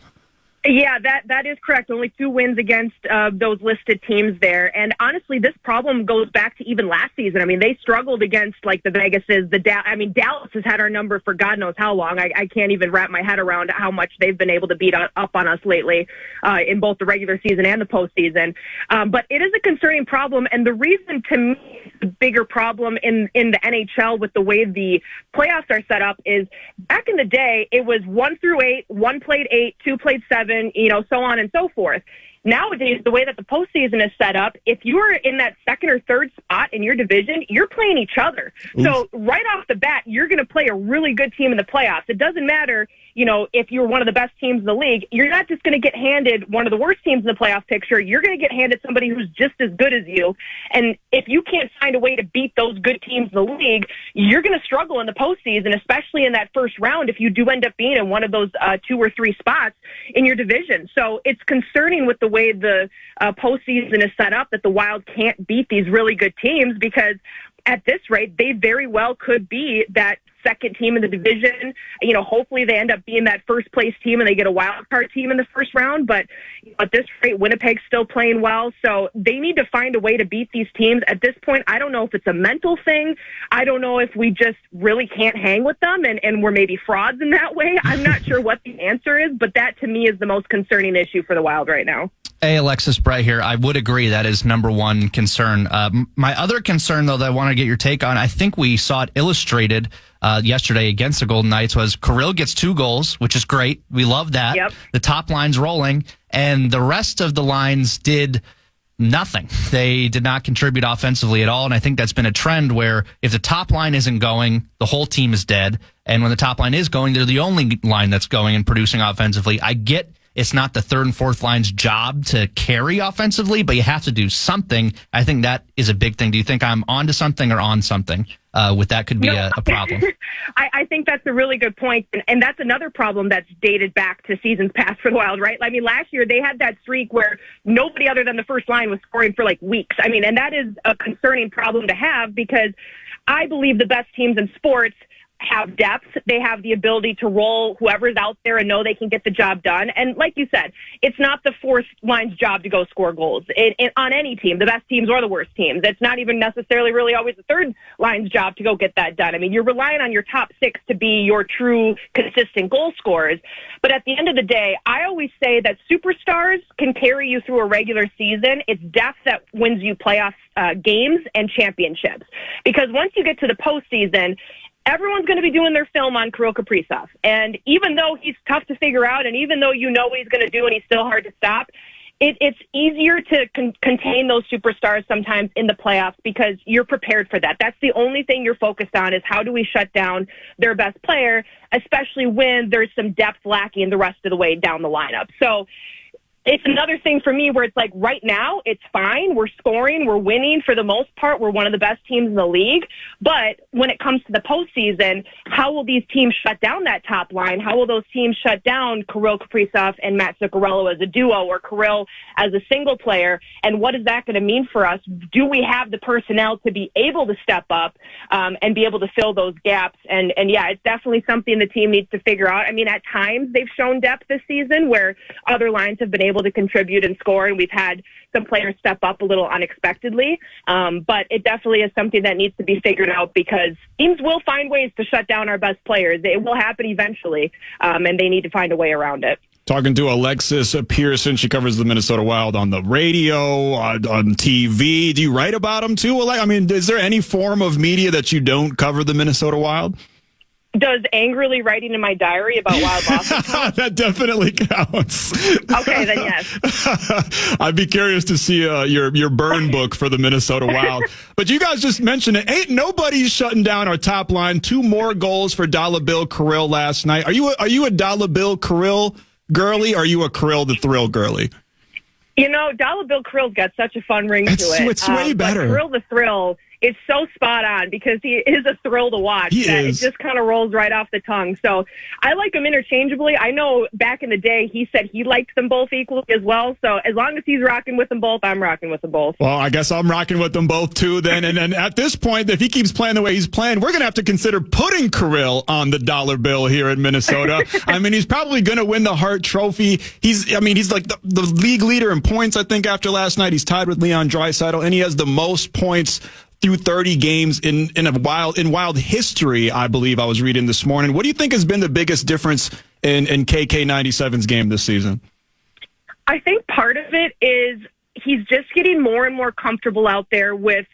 Yeah, that is correct. Only 2 wins against those listed teams there. And honestly, this problem goes back to even last season. I mean, they struggled against like the Vegases, Dallas has had our number for God knows how long. I can't even wrap my head around how much they've been able to beat up on us lately in both the regular season and the postseason. But it is a concerning problem. And the reason to me it's a bigger problem in the NHL with the way the playoffs are set up is back in the day, it was 1 through 8, 1 played 8, 2 played 7, so on and so forth. Nowadays, the way that the postseason is set up, if you are in that second or third spot in your division, you're playing each other. Oof. So right off the bat, you're going to play a really good team in the playoffs. It doesn't matter, if you're one of the best teams in the league, you're not just going to get handed one of the worst teams in the playoff picture. You're going to get handed somebody who's just as good as you. And if you can't find a way to beat those good teams in the league, you're going to struggle in the postseason, especially in that first round if you do end up being in one of those 2 or 3 spots in your division. So it's concerning with the way the postseason is set up that the Wild can't beat these really good teams, because at this rate, they very well could be that second team in the division. Hopefully they end up being that first place team and they get a wild card team in the first round. But at this rate, Winnipeg's still playing well. So they need to find a way to beat these teams. At this point, I don't know if it's a mental thing. I don't know if we just really can't hang with them and we're maybe frauds in that way. I'm not sure what the answer is, but that to me is the most concerning issue for the Wild right now. Hey, Alexis, Brett here. I would agree that is number one concern. My other concern, though, that I want to get your take on, I think we saw it illustrated yesterday against the Golden Knights, was Kirill gets 2 goals, which is great. We love that. Yep. The top line's rolling, and the rest of the lines did nothing. They did not contribute offensively at all, and I think that's been a trend where if the top line isn't going, the whole team is dead, and when the top line is going, they're the only line that's going and producing offensively. I get it's not the third and fourth line's job to carry offensively, but you have to do something. I think that is a big thing. Do you think I'm onto something or on something with that could be a problem? I think that's a really good point. And that's another problem that's dated back to seasons past for the Wild, right? I mean, last year they had that streak where nobody other than the first line was scoring for like weeks. I mean, and that is a concerning problem to have, because I believe the best teams in sports have depth. They have the ability to roll whoever's out there and know they can get the job done. And like you said, it's not the fourth line's job to go score goals on any team, the best teams or the worst teams. It's not even necessarily really always the third line's job to go get that done. I mean, you're relying on your top 6 to be your true consistent goal scorers. But at the end of the day, I always say that superstars can carry you through a regular season. It's depth that wins you playoff games and championships. Because once you get to the postseason, everyone's going to be doing their film on Kirill Kaprizov. And even though he's tough to figure out, and even though you know what he's going to do and he's still hard to stop, it's easier to contain those superstars sometimes in the playoffs because you're prepared for that. That's the only thing you're focused on, is how do we shut down their best player, especially when there's some depth lacking the rest of the way down the lineup. So it's another thing for me where it's like right now it's fine. We're scoring. We're winning for the most part. We're one of the best teams in the league. But when it comes to the postseason, how will these teams shut down that top line? How will those teams shut down Kirill Kaprizov and Matt Zuccarello as a duo, or Kirill as a single player? And what is that going to mean for us? Do we have the personnel to be able to step up and be able to fill those gaps? And yeah, it's definitely something the team needs to figure out. I mean, at times they've shown depth this season where other lines have been able to contribute and score, and we've had some players step up a little unexpectedly. But it definitely is something that needs to be figured out, because teams will find ways to shut down our best players. It will happen eventually, and they need to find a way around it. Talking to Alexis Pearson. She covers the Minnesota Wild on the radio, on TV. Do you write about them too? I mean, is there any form of media that you don't cover the Minnesota Wild? Does angrily writing in my diary about Wild Boston count? That definitely counts. Okay, then yes. I'd be curious to see your burn book for the Minnesota Wild. But you guys just mentioned it. Ain't nobody shutting down our top line. 2 more goals for Dollar Bill Kirill last night. Are you a Dollar Bill Kirill girly, or are you a Kirill the Thrill girly? You know, Dollar Bill Kirill's got such a fun ring to it. It's way better. Kirill the Thrill is so spot on because he is a thrill to watch. It just kind of rolls right off the tongue. So I like him interchangeably. I know back in the day he said he liked them both equally as well. So as long as he's rocking with them both, I'm rocking with them both. Well, I guess I'm rocking with them both too then. And then at this point, if he keeps playing the way he's playing, we're going to have to consider putting Kirill on the dollar bill here in Minnesota. I mean, he's probably going to win the Hart Trophy. He's like the league leader in points, I think, after last night. He's tied with Leon Draisaitl, and he has the most points through 30 games in wild history, I believe I was reading this morning. What do you think has been the biggest difference in KK97's game this season? I think part of it is he's just getting more and more comfortable out there with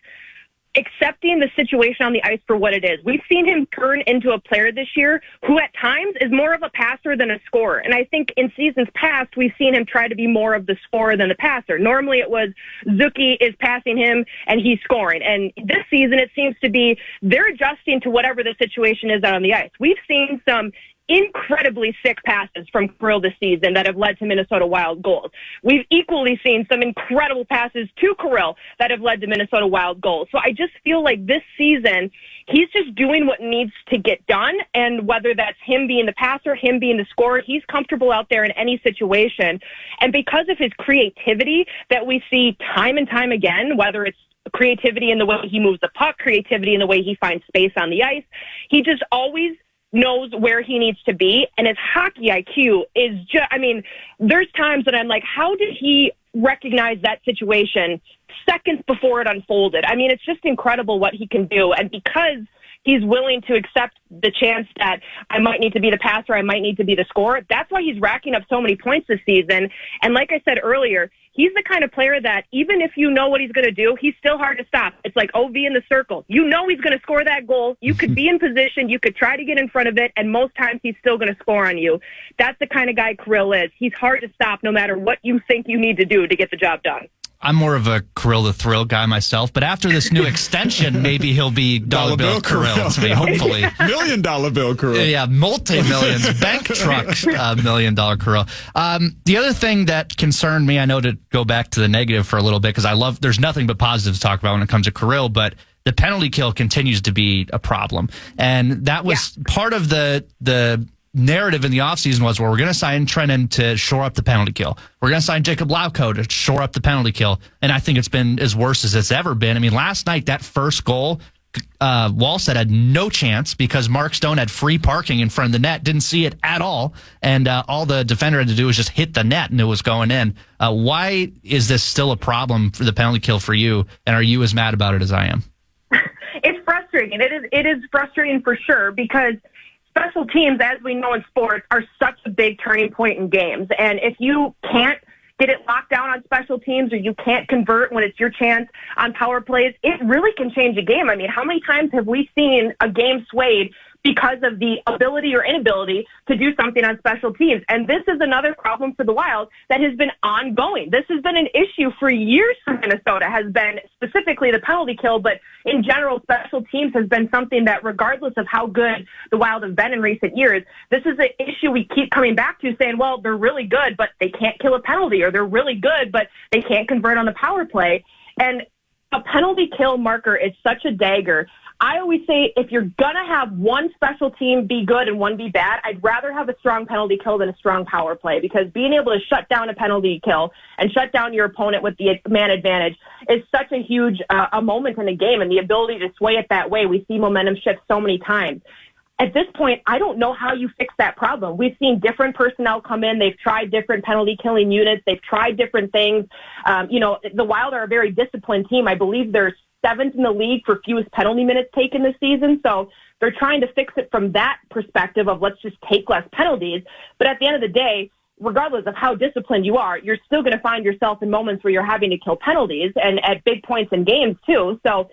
accepting the situation on the ice for what it is. We've seen him turn into a player this year who at times is more of a passer than a scorer. And I think in seasons past, we've seen him try to be more of the scorer than the passer. Normally it was Zuki is passing him and he's scoring. And this season it seems to be they're adjusting to whatever the situation is out on the ice. We've seen some incredibly sick passes from Kirill this season that have led to Minnesota Wild goals. We've equally seen some incredible passes to Kirill that have led to Minnesota Wild goals. So I just feel like this season, he's just doing what needs to get done, and whether that's him being the passer, him being the scorer, he's comfortable out there in any situation. And because of his creativity that we see time and time again, whether it's creativity in the way he moves the puck, creativity in the way he finds space on the ice, he just always knows where he needs to be, and his hockey IQ is just, I mean, there's times that I'm like, how did he recognize that situation seconds before it unfolded? I mean, it's just incredible what he can do, and because he's willing to accept the chance that I might need to be the passer, I might need to be the scorer, that's why he's racking up so many points this season. And like I said earlier, he's the kind of player that even if you know what he's going to do, he's still hard to stop. It's like OV in the circle. You know he's going to score that goal. You could be in position. You could try to get in front of it, and most times he's still going to score on you. That's the kind of guy Kirill is. He's hard to stop no matter what you think you need to do to get the job done. I'm more of a Kirill the Thrill guy myself, but after this new extension, maybe he'll be dollar bill Kirill to me, hopefully. $1 million bill Kirill. Yeah, multi-millions, bank truck $1 million Kirill. The other thing that concerned me, I know to go back to the negative for a little bit, because there's nothing but positive to talk about when it comes to Kirill, but the penalty kill continues to be a problem. And that was part of the narrative in the offseason was, well, we're going to sign Trennan to shore up the penalty kill. We're going to sign Jacob Lauko to shore up the penalty kill. And I think it's been as worse as it's ever been. I mean, last night, that first goal, Wallstedt had no chance because Mark Stone had free parking in front of the net, didn't see it at all. And all the defender had to do was just hit the net and it was going in. Why is this still a problem for the penalty kill for you? And are you as mad about it as I am? It's frustrating. It is frustrating for sure because special teams, as we know in sports, are such a big turning point in games. And if you can't get it locked down on special teams or you can't convert when it's your chance on power plays, it really can change a game. I mean, how many times have we seen a game swayed because of the ability or inability to do something on special teams? And this is another problem for the Wild that has been ongoing. This has been an issue for years for Minnesota, has been specifically the penalty kill, but in general, special teams has been something that regardless of how good the Wild have been in recent years, this is an issue we keep coming back to saying, well, they're really good, but they can't kill a penalty, or they're really good, but they can't convert on the power play. And a penalty kill marker is such a dagger. I always say if you're going to have one special team be good and one be bad, I'd rather have a strong penalty kill than a strong power play, because being able to shut down a penalty kill and shut down your opponent with the man advantage is such a huge a moment in a game, and the ability to sway it that way. We see momentum shift so many times. At this point, I don't know how you fix that problem. We've seen different personnel come in. They've tried different penalty killing units. They've tried different things. The Wild are a very disciplined team. I believe they're 7th in the league for fewest penalty minutes taken this season. So they're trying to fix it from that perspective of let's just take less penalties. But at the end of the day, regardless of how disciplined you are, you're still going to find yourself in moments where you're having to kill penalties, and at big points in games too. So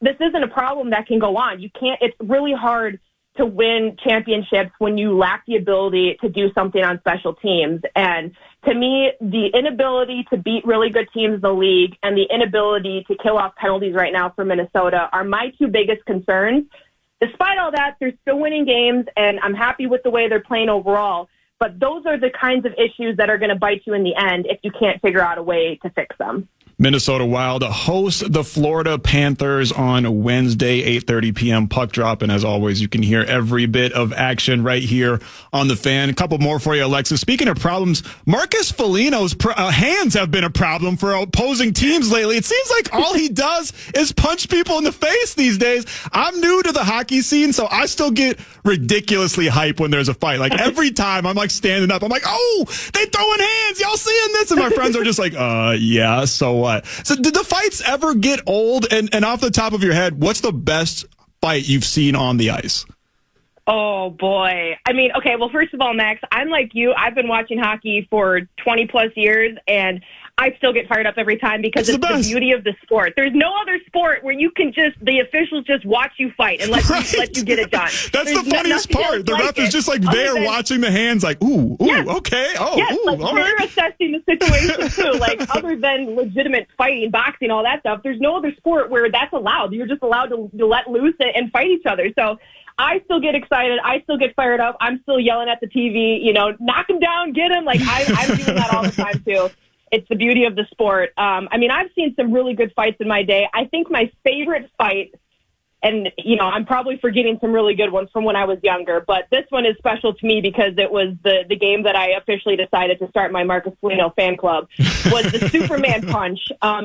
this isn't a problem that can go on. It's really hard to win championships when you lack the ability to do something on special teams. And to me, the inability to beat really good teams in the league and the inability to kill off penalties right now for Minnesota are my two biggest concerns. Despite all that, they're still winning games, and I'm happy with the way they're playing overall. But those are the kinds of issues that are going to bite you in the end if you can't figure out a way to fix them. Minnesota Wild host the Florida Panthers on Wednesday, 8:30 p.m. puck drop. And as always, you can hear every bit of action right here on the Fan. A couple more for you, Alexis. Speaking of problems, Marcus Foligno's hands have been a problem for opposing teams lately. It seems like all he does is punch people in the face these days. I'm new to the hockey scene, so I still get ridiculously hype when there's a fight. Like every time I'm like standing up, I'm like, oh, they throwing hands. Y'all seeing this? And my friends are just like, yeah, so what? So did the fights ever get old? And off the top of your head, what's the best fight you've seen on the ice? Oh, boy. I mean, okay, well, first of all, Max, I'm like you. I've been watching hockey for 20-plus years, and I still get fired up every time because it's the beauty of the sport. There's no other sport where you can the officials just watch you fight and let you get it done. That's the funniest part. The ref is just like there watching the hands like, ooh, yes. Okay. Oh, yes, ooh, like all they're right. assessing the situation too. Like other than legitimate fighting, boxing, all that stuff, there's no other sport where that's allowed. You're just allowed to let loose and fight each other. So I still get excited. I still get fired up. I'm still yelling at the TV, knock him down, get him. Like I'm doing that all the time too. It's the beauty of the sport. I mean, I've seen some really good fights in my day. I think my favorite fight, and, I'm probably forgetting some really good ones from when I was younger, but this one is special to me because it was the game that I officially decided to start my Marcus Foligno fan club, was the Superman punch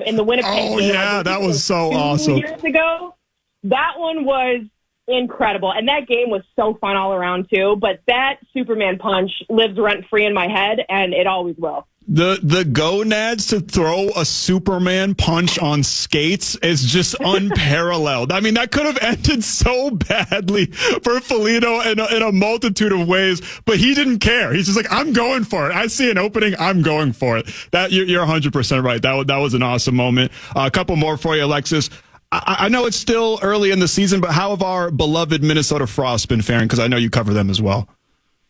in the Winnipeg game. Oh, yeah, that was so awesome. 2 years ago, that one was incredible, and that game was so fun all around, too, but that Superman punch lives rent-free in my head, and it always will. The gonads to throw a Superman punch on skates is just unparalleled. I mean, that could have ended so badly for Foligno in a multitude of ways, but he didn't care. He's just like, I'm going for it. I see an opening. I'm going for it. That you're 100% right. That was an awesome moment. A couple more for you, Alexis. I know it's still early in the season, but how have our beloved Minnesota Frost been faring? Because I know you cover them as well.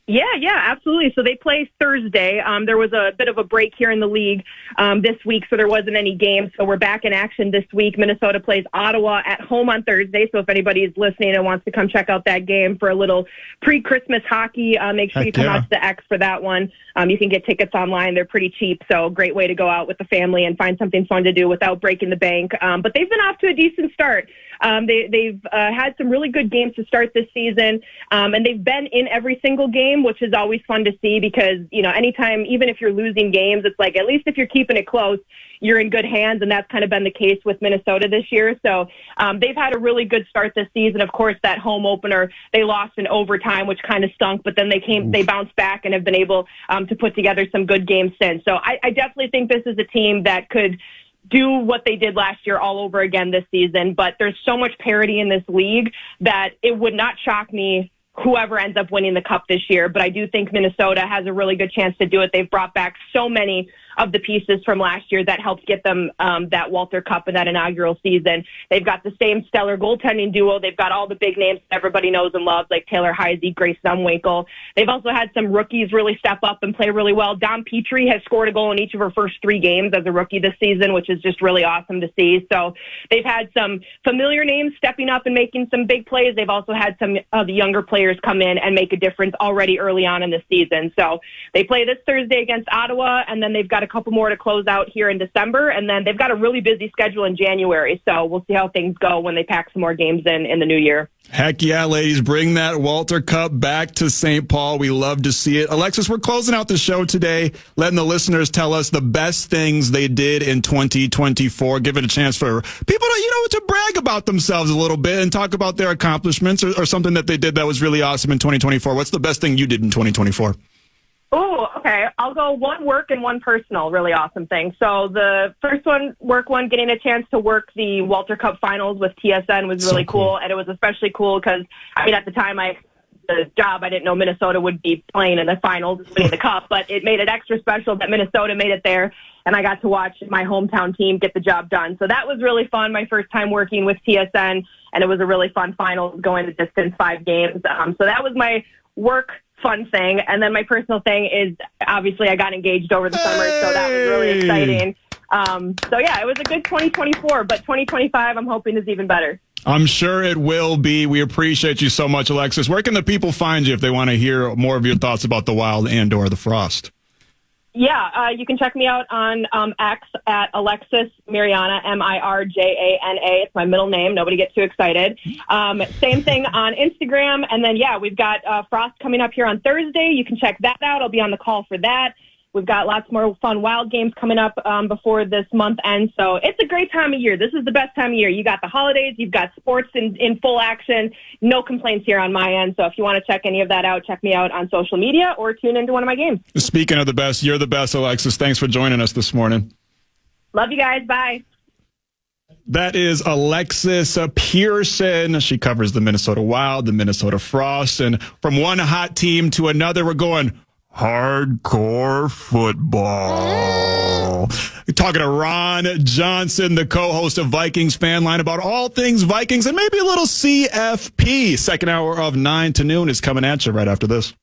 Yeah, absolutely. So they play Thursday. There was a bit of a break here in the league this week, so there wasn't any games. So we're back in action this week. Minnesota plays Ottawa at home on Thursday. So if anybody's listening and wants to come check out that game for a little pre-Christmas hockey, make sure you come out to the X for that one. You can get tickets online. They're pretty cheap, so great way to go out with the family and find something fun to do without breaking the bank. But they've been off to a decent start. They've had some really good games to start this season, and they've been in every single game, which is always fun to see because, anytime, even if you're losing games, it's like at least if you're keeping it close, you're in good hands, and that's kind of been the case with Minnesota this year. So they've had a really good start this season. Of course, that home opener, they lost in overtime, which kind of stunk, but then they bounced back and have been able to put together some good games since. So I definitely think this is a team that could do what they did last year all over again this season, but there's so much parity in this league that it would not shock me whoever ends up winning the cup this year. But I do think Minnesota has a really good chance to do it. They've brought back so many of the pieces from last year that helped get them that Walter Cup in that inaugural season. They've got the same stellar goaltending duo. They've got all the big names that everybody knows and loves, like Taylor Heise, Grace Zumwinkle. They've also had some rookies really step up and play really well. Dom Petrie has scored a goal in each of her first 3 games as a rookie this season, which is just really awesome to see. So they've had some familiar names stepping up and making some big plays. They've also had some of the younger players come in and make a difference already early on in the season. So they play this Thursday against Ottawa, and then they've got a couple more to close out here in December, and then they've got a really busy schedule in January. So we'll see how things go when they pack some more games in the new year. Heck yeah, ladies. Bring that Walter Cup back to St. Paul. We love to see it. Alexis, we're closing out the show today, letting the listeners tell us the best things they did in 2024. Give it a chance for people to brag about themselves a little bit and talk about their accomplishments or something that they did that was really awesome in 2024. What's the best thing you did in 2024? Oh, okay. I'll go one work and one personal, really awesome thing. So the first one, work one, getting a chance to work the Walter Cup finals with TSN was really cool. And it was especially cool because, at the time the job, I didn't know Minnesota would be playing in the finals, winning the cup, but it made it extra special that Minnesota made it there. And I got to watch my hometown team get the job done. So that was really fun, my first time working with TSN, and it was a really fun finals going the distance 5 games. So that was my work fun thing. And then my personal thing is obviously I got engaged over the summer, so that was really exciting. So yeah, it was a good 2024, but 2025 I'm hoping is even better. I'm sure it will be. We appreciate you so much, Alexis. Where can the people find you if they want to hear more of your thoughts about the Wild and or the Frost? Yeah, you can check me out on X at Alexis Mariana, Mirjana. It's my middle name. Nobody get too excited. Same thing on Instagram. And then, we've got Frost coming up here on Thursday. You can check that out. I'll be on the call for that. We've got lots more fun wild games coming up before this month ends. So it's a great time of year. This is the best time of year. You got the holidays. You've got sports in full action. No complaints here on my end. So if you want to check any of that out, check me out on social media or tune into one of my games. Speaking of the best, you're the best, Alexis. Thanks for joining us this morning. Love you guys. Bye. That is Alexis Pearson. She covers the Minnesota Wild, the Minnesota Frost. And from one hot team to another, we're going hardcore football. Talking to Ron Johnson, the co-host of Vikings Fan Line, about all things Vikings and maybe a little CFP. Second hour of 9 to noon is coming at you right after this.